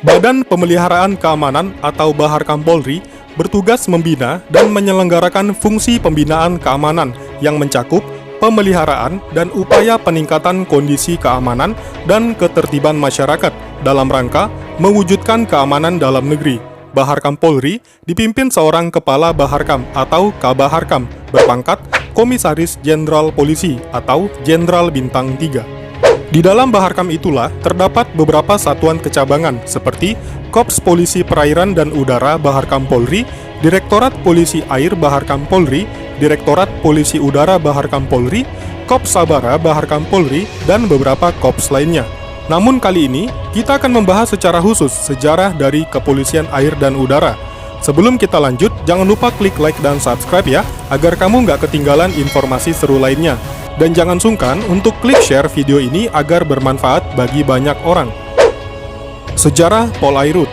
Badan Pemeliharaan Keamanan atau Baharkam Polri bertugas membina dan menyelenggarakan fungsi pembinaan keamanan yang mencakup pemeliharaan dan upaya peningkatan kondisi keamanan dan ketertiban masyarakat dalam rangka mewujudkan keamanan dalam negeri. Baharkam Polri dipimpin seorang Kepala Baharkam atau Kabaharkam berpangkat Komisaris Jenderal Polisi atau Jenderal Bintang 3. Di dalam Baharkam itulah terdapat beberapa satuan kecabangan seperti Korps Polisi Perairan dan Udara Baharkam Polri, Direktorat Polisi Air Baharkam Polri, Direktorat Polisi Udara Baharkam Polri, Korps Sabara Baharkam Polri, dan beberapa korps lainnya. Namun kali ini, kita akan membahas secara khusus sejarah dari Kepolisian Air dan Udara. Sebelum kita lanjut, jangan lupa klik like dan subscribe ya, agar kamu nggak ketinggalan informasi seru lainnya. Dan jangan sungkan untuk klik share video ini agar bermanfaat bagi banyak orang. Sejarah Polairut.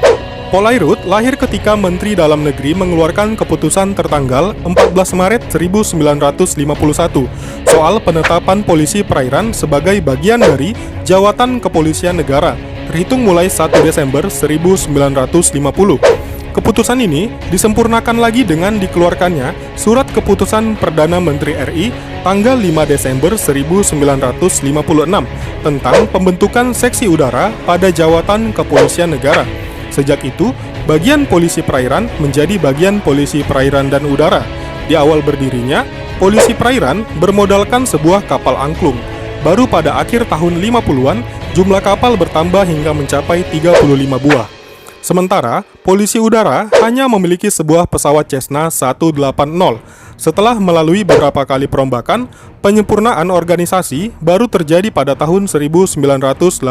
Polairut lahir ketika Menteri Dalam Negeri mengeluarkan keputusan tertanggal 14 Maret 1951 soal penetapan polisi perairan sebagai bagian dari Jawatan Kepolisian Negara, terhitung mulai 1 Desember 1950. Keputusan ini disempurnakan lagi dengan dikeluarkannya Surat Keputusan Perdana Menteri RI tanggal 5 Desember 1956 tentang pembentukan seksi udara pada Jawatan Kepolisian Negara. Sejak itu, bagian polisi perairan menjadi bagian polisi perairan dan udara. Di awal berdirinya, polisi perairan bermodalkan sebuah kapal angklung. Baru pada akhir tahun 50-an, jumlah kapal bertambah hingga mencapai 35 buah. Sementara, polisi udara hanya memiliki sebuah pesawat Cessna 180. Setelah melalui beberapa kali perombakan, penyempurnaan organisasi baru terjadi pada tahun 1985.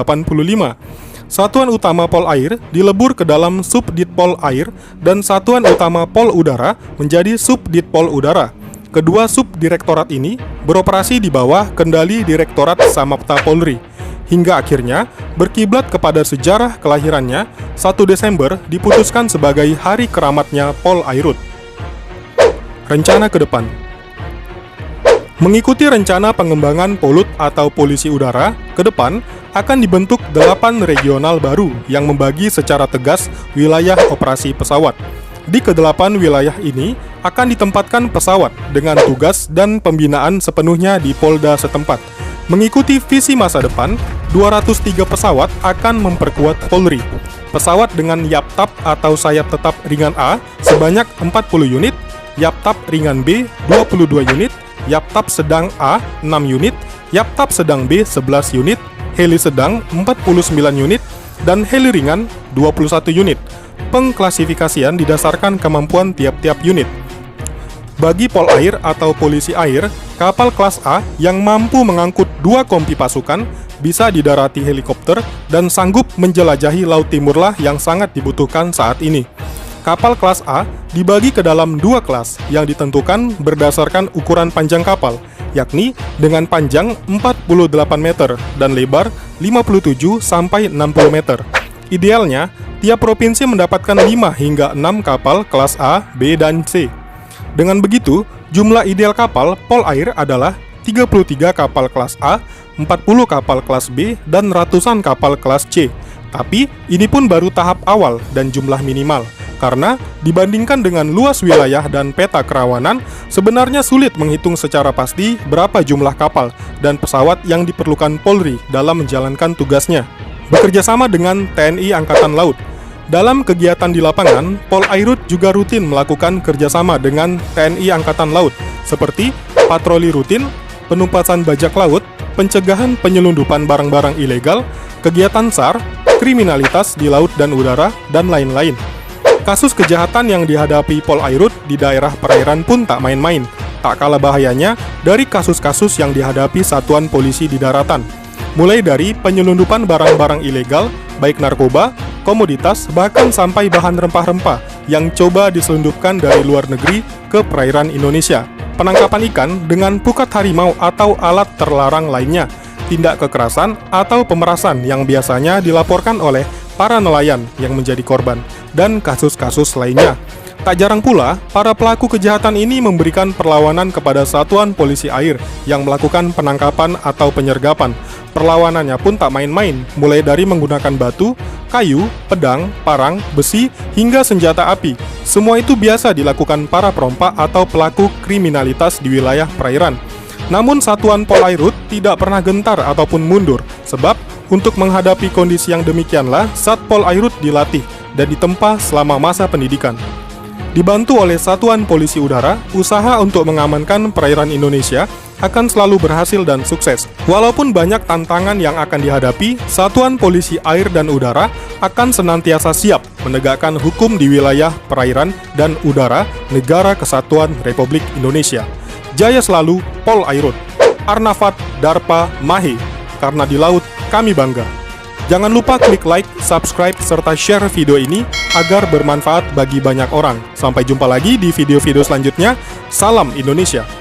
Satuan utama Pol Air dilebur ke dalam Subditpol Air dan Satuan utama Pol Udara menjadi Subditpol Udara. Kedua subdirektorat ini beroperasi di bawah kendali Direktorat Samapta Polri. Hingga akhirnya berkiblat kepada sejarah kelahirannya, 1 Desember diputuskan sebagai hari keramatnya Pol Airut. Rencana ke depan. Mengikuti rencana pengembangan Polut atau Polisi Udara, ke depan akan dibentuk 8 regional baru yang membagi secara tegas wilayah operasi pesawat. Di ke-8 wilayah ini akan ditempatkan pesawat dengan tugas dan pembinaan sepenuhnya di Polda setempat. Mengikuti visi masa depan, 203 pesawat akan memperkuat Polri. Pesawat dengan Yaptap atau sayap tetap ringan A sebanyak 40 unit, Yaptap ringan B 22 unit, Yaptap sedang A 6 unit, Yaptap sedang B 11 unit, heli sedang 49 unit, dan heli ringan 21 unit. Pengklasifikasian didasarkan kemampuan tiap-tiap unit. Bagi Pol Air atau Polisi Air, kapal kelas A yang mampu mengangkut 2 kompi pasukan bisa didarati helikopter dan sanggup menjelajahi Laut Timurlah yang sangat dibutuhkan saat ini. Kapal kelas A dibagi ke dalam 2 kelas yang ditentukan berdasarkan ukuran panjang kapal, yakni dengan panjang 48 meter dan lebar 57 sampai 60 meter. Idealnya, tiap provinsi mendapatkan 5 hingga 6 kapal kelas A, B, dan C. Dengan begitu, jumlah ideal kapal Pol Air adalah 33 kapal kelas A, 40 kapal kelas B, dan ratusan kapal kelas C. Tapi, ini pun baru tahap awal dan jumlah minimal. Karena, dibandingkan dengan luas wilayah dan peta kerawanan, sebenarnya sulit menghitung secara pasti berapa jumlah kapal dan pesawat yang diperlukan Polri dalam menjalankan tugasnya. Bekerjasama dengan TNI Angkatan Laut. Dalam kegiatan di lapangan, Pol Airut juga rutin melakukan kerjasama dengan TNI Angkatan Laut, seperti patroli rutin, penumpasan bajak laut, pencegahan penyelundupan barang-barang ilegal, kegiatan SAR, kriminalitas di laut dan udara, dan lain-lain. Kasus kejahatan yang dihadapi Pol Airut di daerah perairan pun tak main-main, tak kalah bahayanya dari kasus-kasus yang dihadapi satuan polisi di daratan. Mulai dari penyelundupan barang-barang ilegal, baik narkoba, komoditas, bahkan sampai bahan rempah-rempah yang coba diselundupkan dari luar negeri ke perairan Indonesia. Penangkapan ikan dengan pukat harimau atau alat terlarang lainnya, tindak kekerasan atau pemerasan yang biasanya dilaporkan oleh para nelayan yang menjadi korban, dan kasus-kasus lainnya. Tak jarang pula, para pelaku kejahatan ini memberikan perlawanan kepada satuan polisi air yang melakukan penangkapan atau penyergapan. Perlawanannya pun tak main-main, mulai dari menggunakan batu, kayu, pedang, parang, besi, hingga senjata api. Semua itu biasa dilakukan para perompak atau pelaku kriminalitas di wilayah perairan. Namun Satuan Polairut tidak pernah gentar ataupun mundur, sebab untuk menghadapi kondisi yang demikianlah Satpol Airut dilatih dan ditempa selama masa pendidikan. Dibantu oleh Satuan Polisi Udara, usaha untuk mengamankan perairan Indonesia akan selalu berhasil dan sukses. Walaupun banyak tantangan yang akan dihadapi, Satuan Polisi Air dan Udara akan senantiasa siap menegakkan hukum di wilayah perairan dan udara Negara Kesatuan Republik Indonesia. Jaya selalu Pol Airut. Arnafat Darpa Mahe. Karena di laut kami bangga. Jangan lupa klik like, subscribe, serta share video ini agar bermanfaat bagi banyak orang. Sampai jumpa lagi di video-video selanjutnya. Salam Indonesia!